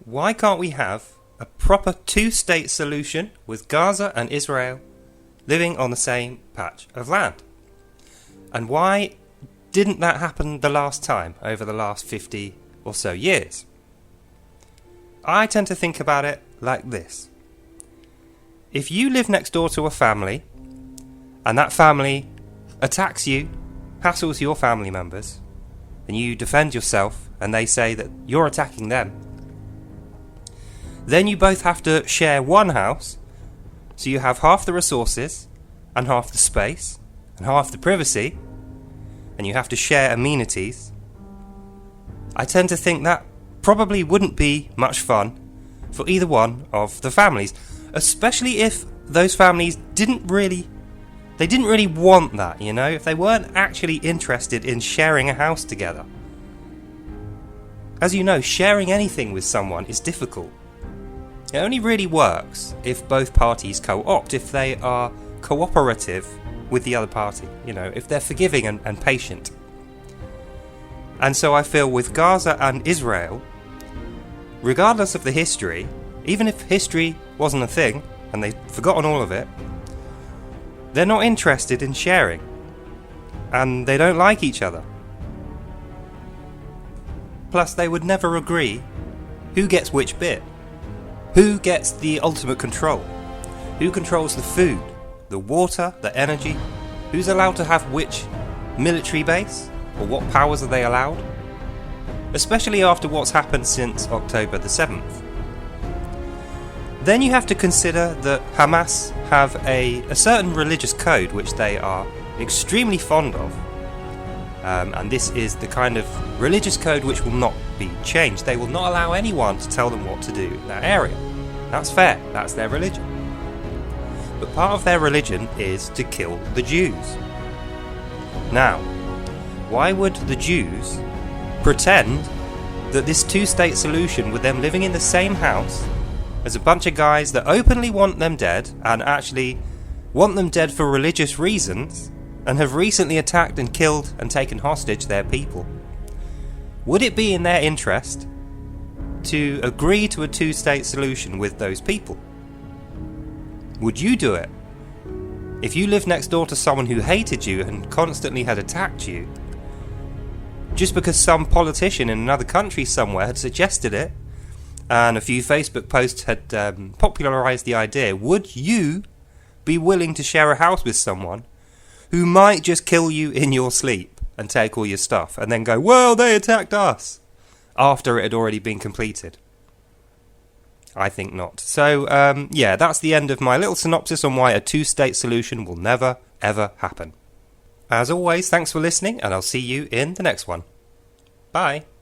why can't we have a proper two-state solution with Gaza and Israel living on the same patch of land? And why didn't that happen the last time over the last 50 or so years? I tend to think about it like this. If you live next door to a family and that family attacks you, hassles your family members, and you defend yourself and they say that you're attacking them, then you both have to share one house, so you have half the resources and half the space and half the privacy, and you have to share amenities. I tend to think that probably wouldn't be much fun for either one of the families, especially if those families didn't really want that, you know, if they weren't actually interested in sharing a house together. As you know, sharing anything with someone is difficult. It only really works if both parties co-opt, if they are cooperative with the other party, you know, if they're forgiving and patient. And so I feel with Gaza and Israel, regardless of the history, even if history wasn't a thing and they've forgotten all of it, they're not interested in sharing, and they don't like each other. Plus, they would never agree who gets which bit. Who gets the ultimate control? Who controls the food, the water, the energy? Who's allowed to have which military base? Or what powers are they allowed? Especially after what's happened since October the 7th. Then you have to consider that Hamas have a certain religious code which they are extremely fond of. And this is the kind of religious code which will not be changed. They will not allow anyone to tell them what to do in that area. That's fair, that's their religion. But part of their religion is to kill the Jews. Now, why would the Jews pretend that this two-state solution with them living in the same house as a bunch of guys that openly want them dead and actually want them dead for religious reasons and have recently attacked and killed and taken hostage their people? Would it be in their interest to agree to a two-state solution with those people? Would you do it? If you lived next door to someone who hated you and constantly had attacked you, just because some politician in another country somewhere had suggested it, and a few Facebook posts had popularised the idea, would you be willing to share a house with someone who might just kill you in your sleep and take all your stuff and then go, well, they attacked us, after it had already been completed? I think not. So, yeah, that's the end of my little synopsis on why a two-state solution will never, ever happen. As always, thanks for listening, and I'll see you in the next one. Bye.